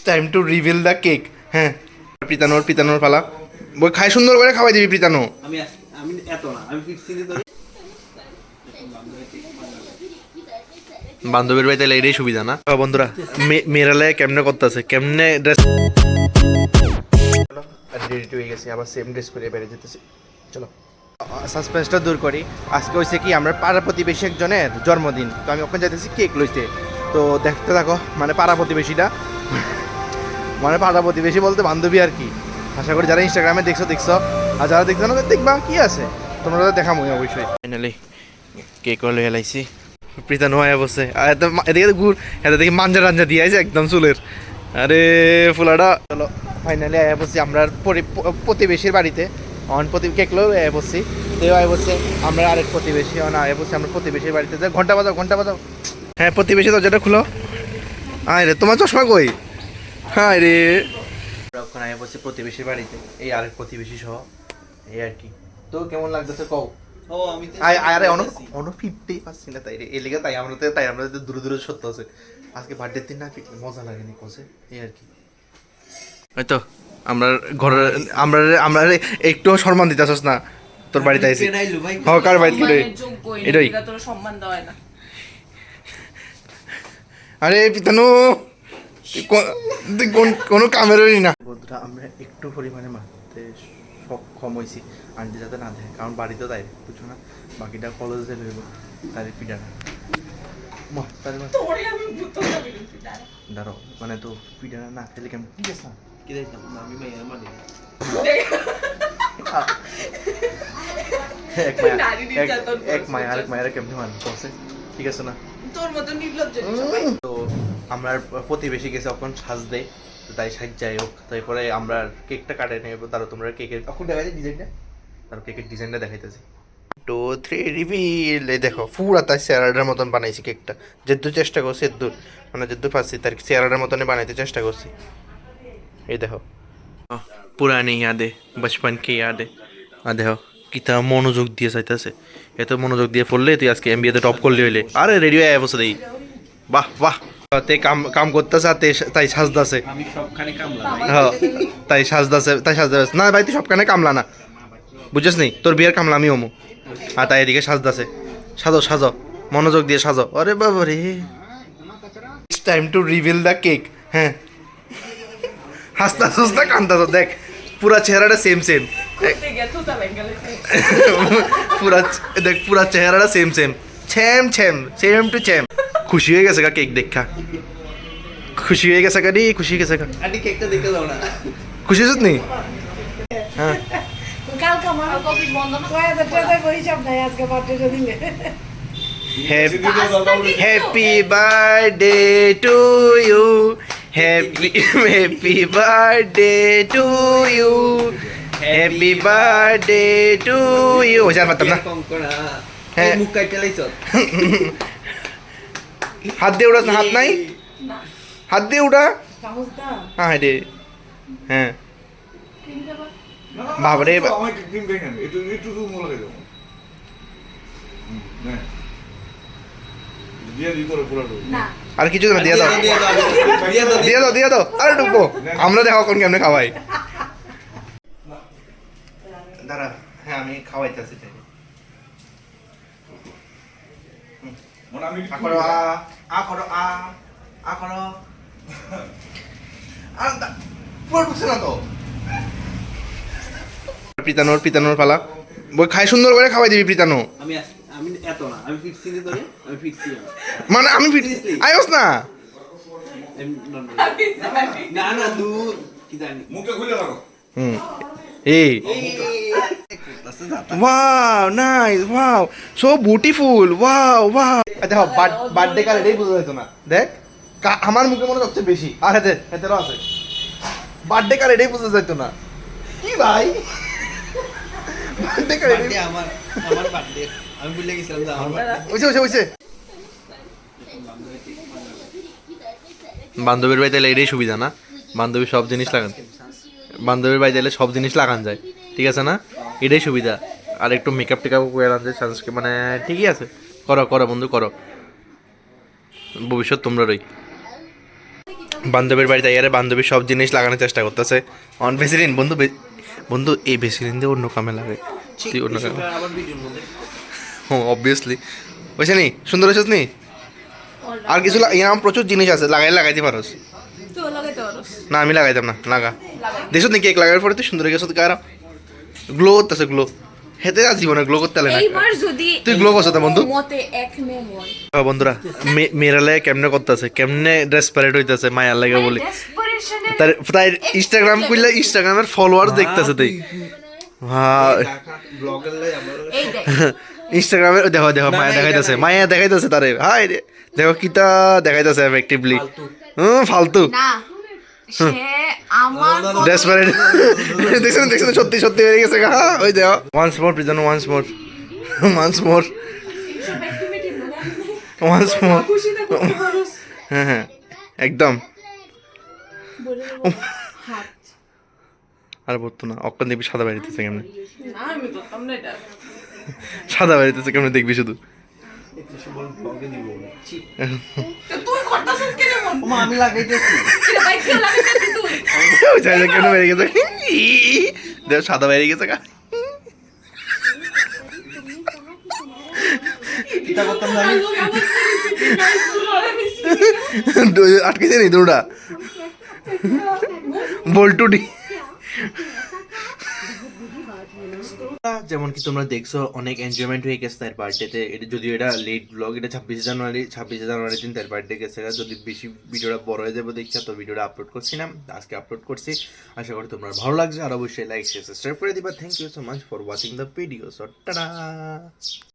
Time to reveal the cake. হ্যাঁ, পিতানোর পালা। খাই সুন্দর করে খাওয়াই দিবি পিতানো। আমি আমি এত না, আমি 15 ধরে বান্ধবীর বাড়িতে এটাই সুবিধা না বন্ধুরা। মেয়েরালে কেমনে করতেছে, কেমনে ড্রেস রেডি হয়ে গেছে, আবার সেম ড্রেস পরে বেরিয়ে যেতেছে। চলো সাসপেন্সটা দূর করি। আজকে হয়েছে কি, আমরা পাড়া প্রতিবেশী একজনের জন্মদিন, তো আমি ওখানে যাইতেছি কেক লইতে। তো দেখতে থাকো, মানে পাড়া প্রতিবেশীটা, মানে পাড়া প্রতিবেশী বলতে বান্ধবী আর কি। আশা করি যারা ইনস্টাগ্রামে দেখছো, আর যারা দেখছো না দেখবা, কি আছে তোমরা দেখাবো অবশ্যই। ফাইনালি কেক লয়ে লাইছি, প্রীতা নোয়া বসে, আর এদিকে গুড়, এত দেখি মাঞ্জা দিয়ে আছে একদম চুলের। আরে ফুলাটা চলো ফাইনালি আয়া বসছি আমরা প্রতিবেশীর বাড়িতে। কেক লয়ে আয়া বসছি, তেও আয়া বসছে। আমরা আরেক প্রতিবেশী আয়া বসছি আমরা প্রতিবেশীর বাড়িতে। ঘন্টা বাজাও। হ্যাঁ প্রতিবেশী, দরজাটা খুলো। আয় রে, তোমার চশমা কই? হ্যাঁ রে, ওখানে আয়া বসছি প্রতিবেশীর বাড়িতে, এই আরেক প্রতিবেশী সহ, এই আর কি। তো কেমন লাগতেছে কও? ও আমি তো আরে অন 50 পাচ্ছি না, তাই রে এই লেগে, তাই আমরা দূরে সত্য আছে। আজকে বার্থডে দিন না পিকলে মজা লাগেনি কোসে, এই আর কি। হয়তো আমরা ঘরে আমরা একটু সম্মান দিতেছস না, তোর বাড়িতে আইছি। কার বাড়িতে রে এটাই তোর সম্মান দেওয়া না। আরে পিতানো কোনো কামেরই না। বন্ধুরা আমরা একটু পরিমাণে মারতে সক্ষম হয়েছি, আন্টি যাতে না দেয়, কারণ বাড়িতে তাই বুঝছো না, বাকিটা কলেজে লইব তার পিঠাটা। দাঁড়ো, মানে তো পিঠাটা না খেলে কেমন, ঠিক আছে না? কি দেখলাম আমি মাইয়ার মানে এক মায়া আরেক মায়ের কেমনি মানুষ আছে, ঠিক আছে না? তোর মতো নির্লজ্জ। তো আমরা প্রতিবেশী গেছে এখন সাজ দেয়, তো তাই সাজ যাই হোক। তারপরে আমরা কেকটা কাটে নেবো, তারও তোমরা কেকের এখন দেখাই ডিজাইনটা, তার কেকের ডিজাইনটা দেখাইতেছি। 2 3 রিভিল। এই দেখো পুরা তাই স্যালাডের মতন বানাইছি কেকটা, যেহেতু চেষ্টা করছি মানে যেহেতু পারছি তার স্যালাডের মতনই বানাইতে চেষ্টা করছি। এই দেখো পুরানি ইয়াদে, বচপন কি ইয়াদে। দেখো কিতা মনোযোগ দিয়ে চাইতেছে, এত মনোযোগ দিয়ে পড়লে তুই আজকে এমবিএতে টপ করলে হইলে। আরে রেডি হয়ে বসে দেই, বাহ তে কাম করতেছে, তাই সাজদাছে। আমি সবখানে কামলা হ্যাঁ তাই সাজদাছে না ভাই, তুই সবখানে কামলা না, বুঝছিস নি? তোর বিয়ের কামলা আমি হমু। আর তাই এদিকে সাজদাছে। সাজো মনোযোগ দিয়ে সাজো। আরে বাবা রে, it's time to reveal the cake. হ্যাঁ হাসতা কান্দাস, দেখ পুরা চেহারাটা সেম পুরা চেহারাটা সেম টু সেম। খুশি হয়ে গেছে কেক দেখা, খুশি হয়ে গেছে আন্টি কেকটা দেখতে দাও না। খুশি হয়েছিস নি? হ্যাঁ happy birthday to you, happy birthday to you, happy birthday to you. ওই আর পারতাম না। হ্যাঁ মুখ কাটতে লাইছ। হাত দিয়ে উড়াস না, হাত নাই, হাত দিয়ে উড়া। হ্যাঁ রে, হ্যাঁ বাবরে আর কিছু না, দিয়ে দাও আরে ঢুকবো আমরা, দেখো কোন কেমনে খাওয়াই। দাঁড়া, হ্যাঁ আমি খাওয়াইতেছি। পিতানোর পালা। খাই সুন্দর করে খাওয়াই দিবি পিতানো। আমি আমি এত না, আমি 15 ধরে আমি 15 মানে আমি আইস না। না দূর কি জানি মুখে খুলে রাখো। এই wow nice, wow so beautiful, wow দেখো বার্থডে কার এটাই বোঝা যেত না। দেখ আমার মুখে মনে হচ্ছে বেশি, আর হেতেরও আছে। বার্থডে কার এটাই বোঝা যেত না কি ভাই? বার্থডে কার আমার বার্থডে আমি ভুলে গেছিলাম যে আমার হইছে। বান্ধবীর বাড়িতে এলে এটাই সুবিধা না, বান্ধবীর সব জিনিস লাগান যায়, ঠিক আছে না? এটাই সুবিধা। আর একটু মেকআপ টেকআপ করে আনছে সানস্ক্রিন, মানে ঠিকই আছে। করো বন্ধু করো, ভবিষ্যৎ তোমরা রই। বান্ধবীর বাড়িতে আরে বান্ধবী সব জিনিস লাগানোর চেষ্টা করতেছে অন ভেসিলিন বন্ধু বন্ধু এই ভেসিলিন দিয়ে অন্য কামে লাগে তুই অন্য কামে আবার ভিডিওর মধ্যে হ্যাঁ অবভিয়াসলি বুঝছে নি সুন্দর হয়েছিস নি আর কিছু এরকম প্রচুর জিনিস আছে লাগাইতে পারোস তো লাগাইতে পারোস না আমি লাগাইতাম না লাগা দেখছো নি কেক লাগানোর পরে তুই সুন্দর হয়ে গেছো কারা গ্লো করতেছে গ্লো হেতে আর জীবনে গ্লো করতে লাগে না এইবার যদি তুই গ্লো করছো তো বন্ধু মতে এক নে হয় বন্ধুরা মেয়েরালে কেমনে করতেছে কেমনে ডেসপারেট হইতেছে মায়ার লাগে বলি ডেসপারেশনে তাই ইনস্টাগ্রাম খুললে ইনস্টাগ্রামের ফলোয়ার দেখতেছে তাই হ্যাঁ ব্লগার লাই আমার এই দেখ ইনস্টাগ্রামে দেখো দেখো মায়া দেখাইতেছে মায়া দেখাইতেছে তারে হাই রে দেখো কিতা দেখাইতেছে এফেক্টিভলি ফালতু না সে আমার ডেসপারেট দেখছেন দেখছেন সত্যি সত্যি হয়ে গেছে গা ওই দেখো once more prison once more খুশি না করতে পারোস হ্যাঁ হ্যাঁ একদম হাত আর বলতো না অক্ষণ দেখবি সাদা বাড়িতেছে কেমনে না আমি করতাম না এটা সাদা বাড়িতেছে কেমনে দেখবি শুধু ব্লগে দিব তো তুই করতাছিস কেন মন মা আমি লাগাইতেছি এটা বাইক কে লাগাইছিস তুই ওই জায়গা কেন বেরিয়ে গেছে দেখ সাদা বেরিয়ে গেছে গা এটা করতাম না আমি আটকেছে নি দুটা বল্টুটি যেমন কি তোমরা দেখছো অনেক এনজয়মেন্ট হয়ে গেছে তার বার্থডেতে এটা যদিও এটা লেট ব্লগ এটা 26 জানুয়ারি দিন তার বার্থডে গেছে যদি বেশি ভিডিওটা বড় হয়ে যাবে দেখছি তো ভিডিওটা আপলোড করছি না আজকে আপলোড করছি আশা করি তোমার ভালো লাগছে আর অবশ্যই লাইক শেয়ার সাবস্ক্রাইব করে দিবা thank you so much for watching the video so tata